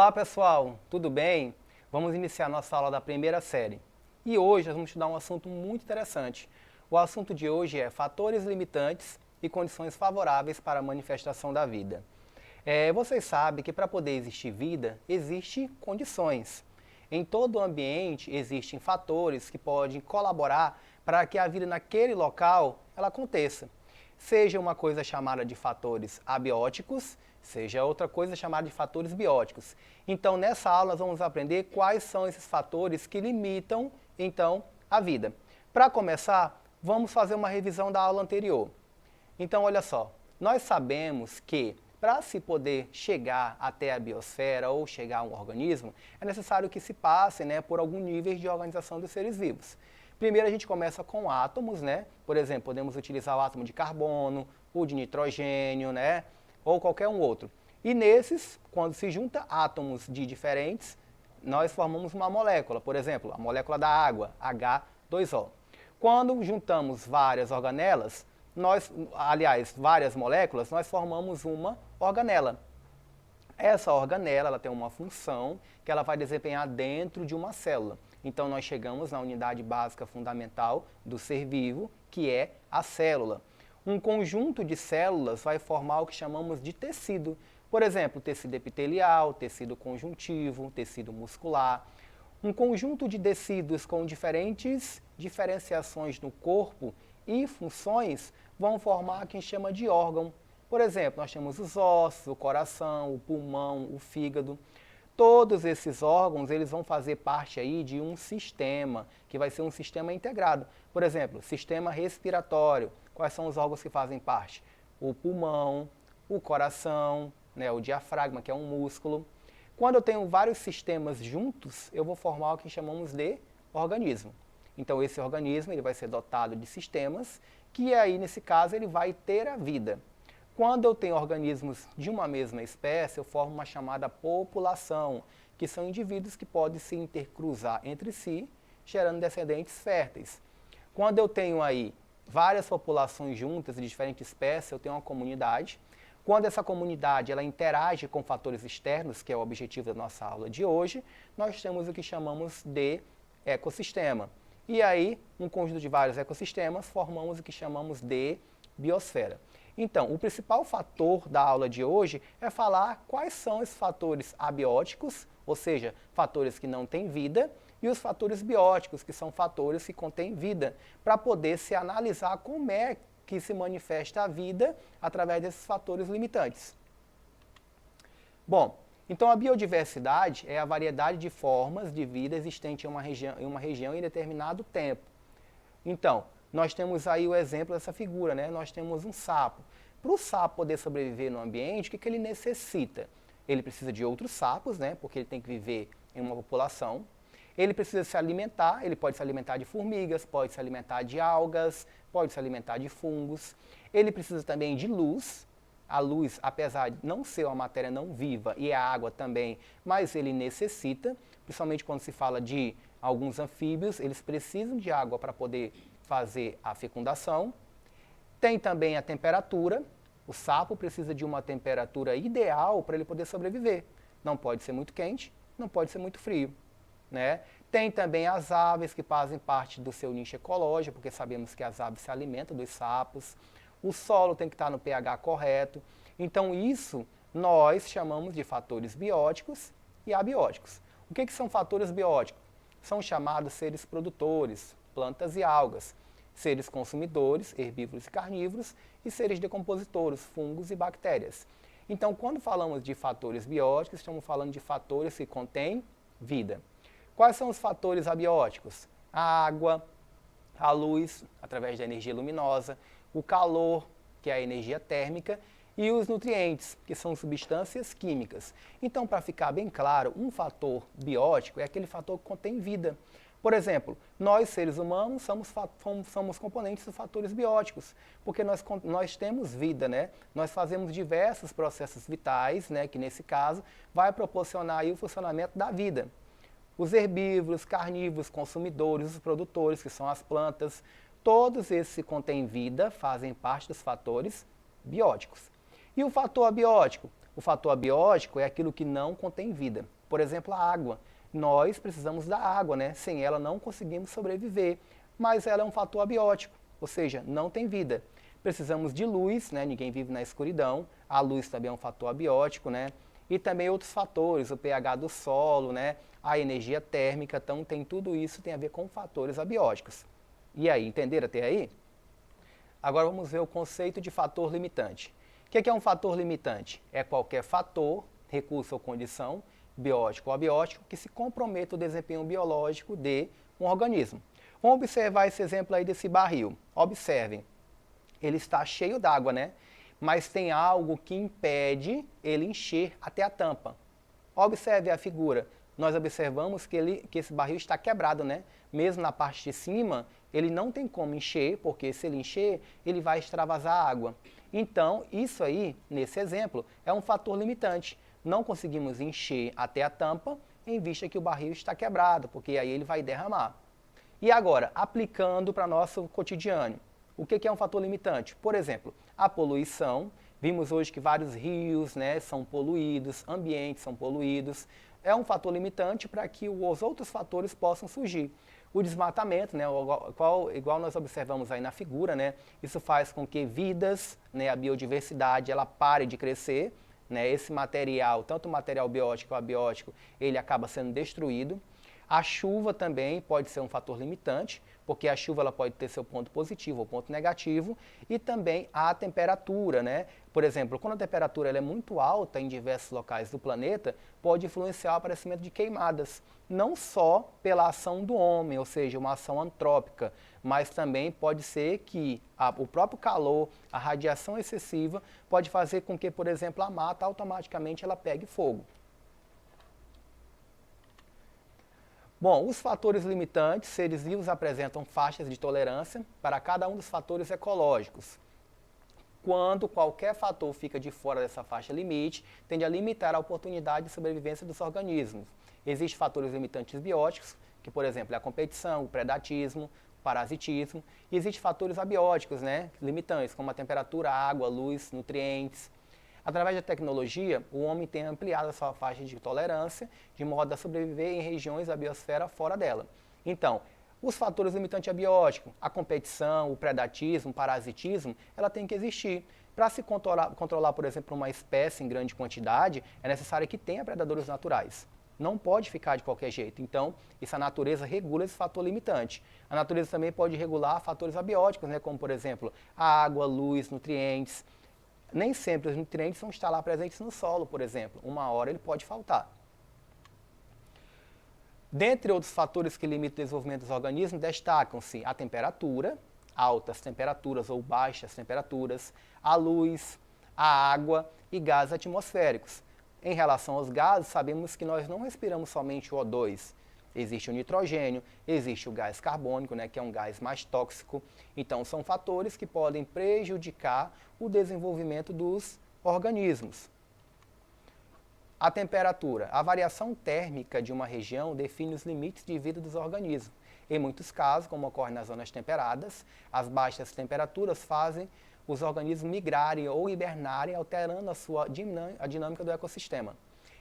Olá pessoal, tudo bem? Vamos iniciar nossa aula da primeira série. E hoje nós vamos estudar um assunto muito interessante. O assunto de hoje é fatores limitantes e condições favoráveis para a manifestação da vida. Vocês sabem que para poder existir vida, existem condições. Em todo o ambiente existem fatores que podem colaborar para que a vida naquele local ela aconteça. Seja uma coisa chamada de fatores abióticos, seja outra coisa chamada de fatores bióticos. Então, nessa aula nós vamos aprender quais são esses fatores que limitam, então, a vida. Para começar, vamos fazer uma revisão da aula anterior. Então, olha só, nós sabemos que para se poder chegar até a biosfera ou chegar a um organismo, é necessário que se passe, por algum nível de organização dos seres vivos. Primeiro a gente começa com átomos, Por exemplo, podemos utilizar o átomo de carbono, o de nitrogênio, Ou qualquer um outro. E nesses, quando se junta átomos de diferentes, nós formamos uma molécula. Por exemplo, a molécula da água, H2O. Quando juntamos várias organelas, várias moléculas, nós formamos uma organela. Essa organela ela tem uma função que ela vai desempenhar dentro de uma célula. Então nós chegamos na unidade básica fundamental do ser vivo, que é a célula. Um conjunto de células vai formar o que chamamos de tecido. Por exemplo, tecido epitelial, tecido conjuntivo, tecido muscular. Um conjunto de tecidos com diferentes diferenciações no corpo e funções vão formar o que a gente chama de órgão. Por exemplo, nós temos os ossos, o coração, o pulmão, o fígado. Todos esses órgãos eles vão fazer parte aí de um sistema, que vai ser um sistema integrado. Por exemplo, sistema respiratório. Quais são os órgãos que fazem parte? O pulmão, o coração, o diafragma, que é um músculo. Quando eu tenho vários sistemas juntos, eu vou formar o que chamamos de organismo. Então esse organismo ele vai ser dotado de sistemas, que aí nesse caso ele vai ter a vida. Quando eu tenho organismos de uma mesma espécie, eu formo uma chamada população, que são indivíduos que podem se intercruzar entre si, gerando descendentes férteis. Quando eu tenho aí várias populações juntas de diferentes espécies, eu tenho uma comunidade. Quando essa comunidade ela interage com fatores externos, que é o objetivo da nossa aula de hoje, nós temos o que chamamos de ecossistema. E aí, um conjunto de vários ecossistemas, formamos o que chamamos de biosfera. Então, o principal fator da aula de hoje é falar quais são esses fatores abióticos, ou seja, fatores que não têm vida, e os fatores bióticos, que são fatores que contêm vida, para poder se analisar como é que se manifesta a vida através desses fatores limitantes. Bom, então a biodiversidade é a variedade de formas de vida existente em uma região em determinado tempo. Então, nós temos aí o exemplo dessa figura, Nós temos um sapo. Para o sapo poder sobreviver no ambiente, o que ele necessita? Ele precisa de outros sapos, Porque ele tem que viver em uma população. Ele precisa se alimentar, ele pode se alimentar de formigas, pode se alimentar de algas, pode se alimentar de fungos. Ele precisa também de luz. A luz, apesar de não ser uma matéria não viva, e a água também, mas ele necessita, principalmente quando se fala de alguns anfíbios, eles precisam de água para poder fazer a fecundação. Tem também a temperatura. O sapo precisa de uma temperatura ideal para ele poder sobreviver. Não pode ser muito quente, não pode ser muito frio. Tem também as aves que fazem parte do seu nicho ecológico, porque sabemos que as aves se alimentam dos sapos. O solo tem que estar no pH correto. Então isso nós chamamos de fatores bióticos e abióticos. O que são fatores bióticos? São chamados seres produtores, plantas e algas, seres consumidores, herbívoros e carnívoros, e seres decompositores, fungos e bactérias. Então, quando falamos de fatores bióticos, estamos falando de fatores que contêm vida. Quais são os fatores abióticos? A água, a luz, através da energia luminosa, o calor, que é a energia térmica, e os nutrientes, que são substâncias químicas. Então, para ficar bem claro, um fator biótico é aquele fator que contém vida. Por exemplo, nós seres humanos somos componentes dos fatores bióticos, porque nós temos vida, Nós fazemos diversos processos vitais, que nesse caso vai proporcionar aí o funcionamento da vida. Os herbívoros, carnívoros, consumidores, os produtores, que são as plantas, todos esses que contêm vida fazem parte dos fatores bióticos. E o fator abiótico? O fator abiótico é aquilo que não contém vida. Por exemplo, a água. Nós precisamos da água, né? Sem ela não conseguimos sobreviver, mas ela é um fator abiótico, ou seja, não tem vida. Precisamos de luz, né? Ninguém vive na escuridão. A luz também é um fator abiótico, né? E também outros fatores, o pH do solo, né? A energia térmica, então tem tudo isso tem a ver com fatores abióticos. E aí, entenderam até aí? Agora vamos ver o conceito de fator limitante. O que é um fator limitante? É qualquer fator, recurso ou condição, biótico ou abiótico, que se comprometa o desempenho biológico de um organismo. Vamos observar esse exemplo aí desse barril. Observem, ele está cheio d'água, né? Mas tem algo que impede ele encher até a tampa. Observe a figura. Nós observamos que esse barril está quebrado, né? Mesmo na parte de cima, ele não tem como encher, porque se ele encher, ele vai extravasar água. Então, isso aí, nesse exemplo, é um fator limitante. Não conseguimos encher até a tampa, em vista que o barril está quebrado, porque aí ele vai derramar. E agora, aplicando para nosso cotidiano, o que é um fator limitante? Por exemplo, a poluição. Vimos hoje que vários rios, né, são poluídos, ambientes são poluídos. É um fator limitante para que os outros fatores possam surgir. O desmatamento, né, igual nós observamos aí na figura, né, isso faz com que vidas, né, a biodiversidade, ela pare de crescer. Né, esse material, tanto o material biótico como abiótico, ele acaba sendo destruído. A chuva também pode ser um fator limitante, porque a chuva ela pode ter seu ponto positivo ou ponto negativo, e também a temperatura, né? Por exemplo, quando a temperatura ela é muito alta em diversos locais do planeta, pode influenciar o aparecimento de queimadas, não só pela ação do homem, ou seja, uma ação antrópica, mas também pode ser que o próprio calor, a radiação excessiva, pode fazer com que, por exemplo, a mata automaticamente ela pegue fogo. Bom, os fatores limitantes, seres vivos apresentam faixas de tolerância para cada um dos fatores ecológicos. Quando qualquer fator fica de fora dessa faixa limite, tende a limitar a oportunidade de sobrevivência dos organismos. Existem fatores limitantes bióticos, que, por exemplo, é a competição, o predatismo, o parasitismo. E existem fatores abióticos, né, limitantes, como a temperatura, a água, a luz, nutrientes. Através da tecnologia, o homem tem ampliado a sua faixa de tolerância, de modo a sobreviver em regiões da biosfera fora dela. Então, os fatores limitantes abióticos, a competição, o predatismo, o parasitismo, ela tem que existir. Para se controlar, por exemplo, uma espécie em grande quantidade, é necessário que tenha predadores naturais. Não pode ficar de qualquer jeito. Então, isso a natureza regula esse fator limitante. A natureza também pode regular fatores abióticos, né, como, por exemplo, a água, luz, nutrientes. Nem sempre os nutrientes vão estar lá presentes no solo, por exemplo. Uma hora ele pode faltar. Dentre outros fatores que limitam o desenvolvimento dos organismos, destacam-se a temperatura, altas temperaturas ou baixas temperaturas, a luz, a água e gases atmosféricos. Em relação aos gases, sabemos que nós não respiramos somente o O2. Existe o nitrogênio, existe o gás carbônico, né, que é um gás mais tóxico. Então, são fatores que podem prejudicar o desenvolvimento dos organismos. A temperatura. A variação térmica de uma região define os limites de vida dos organismos. Em muitos casos, como ocorre nas zonas temperadas, as baixas temperaturas fazem os organismos migrarem ou hibernarem, alterando a dinâmica do ecossistema.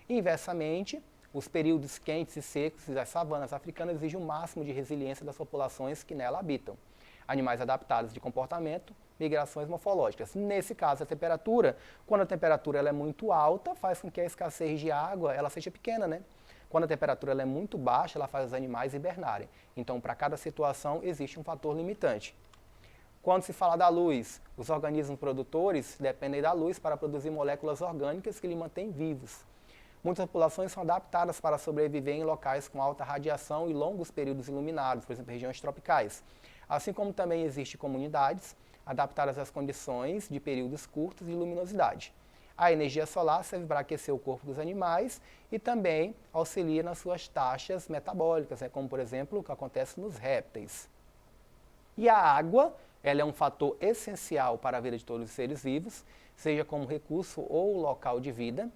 Inversamente, os períodos quentes e secos das savanas africanas exigem o máximo de resiliência das populações que nela habitam. Animais adaptados de comportamento, migrações morfológicas. Nesse caso, a temperatura, quando a temperatura ela é muito alta, faz com que a escassez de água ela seja pequena, né? Quando a temperatura ela é muito baixa, ela faz os animais hibernarem. Então, para cada situação, existe um fator limitante. Quando se fala da luz, os organismos produtores dependem da luz para produzir moléculas orgânicas que lhe mantêm vivos. Muitas populações são adaptadas para sobreviver em locais com alta radiação e longos períodos iluminados, por exemplo, regiões tropicais. Assim como também existem comunidades adaptadas às condições de períodos curtos de luminosidade. A energia solar serve para aquecer o corpo dos animais e também auxilia nas suas taxas metabólicas, né, como, por exemplo, o que acontece nos répteis. E a água, ela é um fator essencial para a vida de todos os seres vivos, seja como recurso ou local de vida.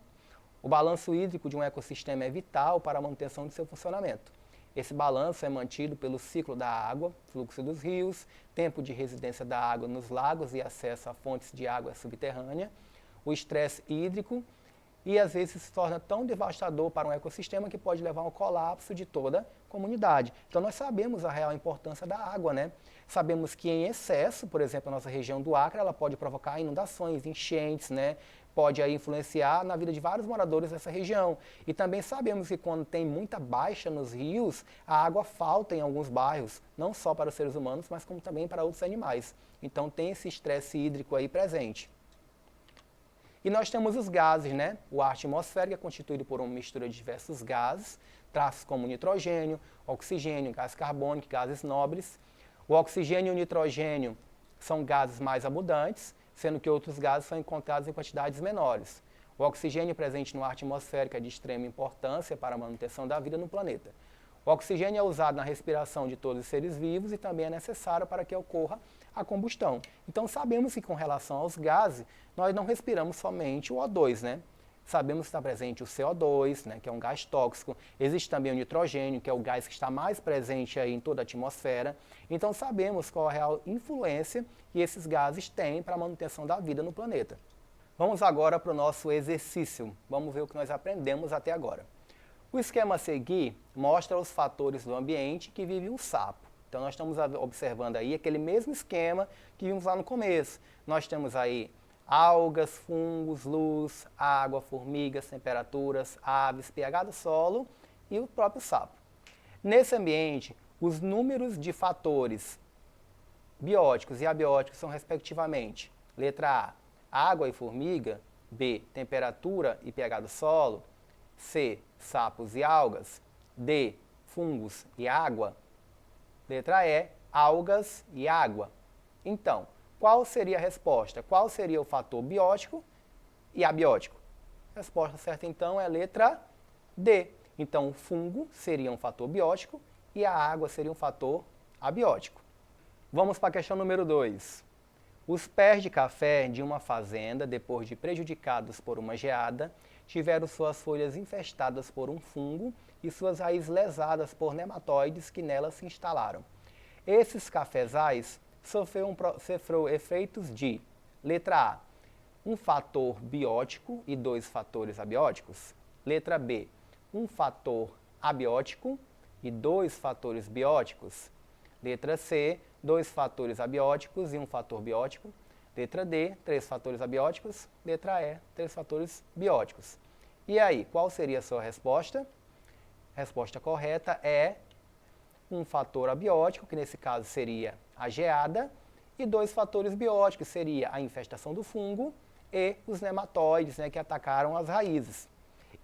O balanço hídrico de um ecossistema é vital para a manutenção de seu funcionamento. Esse balanço é mantido pelo ciclo da água, fluxo dos rios, tempo de residência da água nos lagos e acesso a fontes de água subterrânea, o estresse hídrico e às vezes se torna tão devastador para um ecossistema que pode levar ao colapso de toda a comunidade. Então nós sabemos a real importância da água, né? Sabemos que em excesso, por exemplo, a nossa região do Acre, ela pode provocar inundações, enchentes, né? Pode aí influenciar na vida de vários moradores dessa região. E também sabemos que quando tem muita baixa nos rios, a água falta em alguns bairros, não só para os seres humanos, mas como também para outros animais. Então tem esse estresse hídrico aí presente. E nós temos os gases, né? O ar atmosférico é constituído por uma mistura de diversos gases, traços como nitrogênio, oxigênio, gás carbônico, gases nobres. O oxigênio e o nitrogênio são gases mais abundantes, sendo que outros gases são encontrados em quantidades menores. O oxigênio presente no ar atmosférico é de extrema importância para a manutenção da vida no planeta. O oxigênio é usado na respiração de todos os seres vivos e também é necessário para que ocorra a combustão. Então sabemos que com relação aos gases, nós não respiramos somente o O2, né? Sabemos que está presente o CO2, né, que é um gás tóxico. Existe também o nitrogênio, que é o gás que está mais presente aí em toda a atmosfera. Então sabemos qual a real influência que esses gases têm para a manutenção da vida no planeta. Vamos agora para o nosso exercício. Vamos ver o que nós aprendemos até agora. O esquema a seguir mostra os fatores do ambiente que vive um sapo. Então nós estamos observando aí aquele mesmo esquema que vimos lá no começo. Nós temos aí algas, fungos, luz, água, formigas, temperaturas, aves, pH do solo e o próprio sapo. Nesse ambiente, os números de fatores bióticos e abióticos são respectivamente: letra A, água e formiga; B, temperatura e pH do solo; C, sapos e algas; D, fungos e água; letra E, algas e água. Então, qual seria a resposta? Qual seria o fator biótico e abiótico? A resposta certa, então, é a letra D. Então, o fungo seria um fator biótico e a água seria um fator abiótico. Vamos para a questão número 2. Os pés de café de uma fazenda, depois de prejudicados por uma geada, tiveram suas folhas infestadas por um fungo e suas raízes lesadas por nematóides que nelas se instalaram. Esses cafezais sofreu efeitos de, letra A, um fator biótico e 2 fatores abióticos; letra B, um fator abiótico e 2 fatores bióticos; letra C, 2 fatores abióticos e 1 fator biótico; letra D, 3 fatores abióticos; letra E, 3 fatores bióticos. E aí, qual seria a sua resposta? A resposta correta é um fator abiótico, que nesse caso seria a geada, e 2 fatores bióticos, seria a infestação do fungo e os nematóides, né, que atacaram as raízes.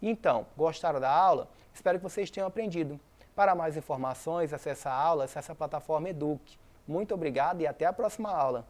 Então, gostaram da aula? Espero que vocês tenham aprendido. Para mais informações, acesse a aula, acesse a plataforma Eduque. Muito obrigado e até a próxima aula.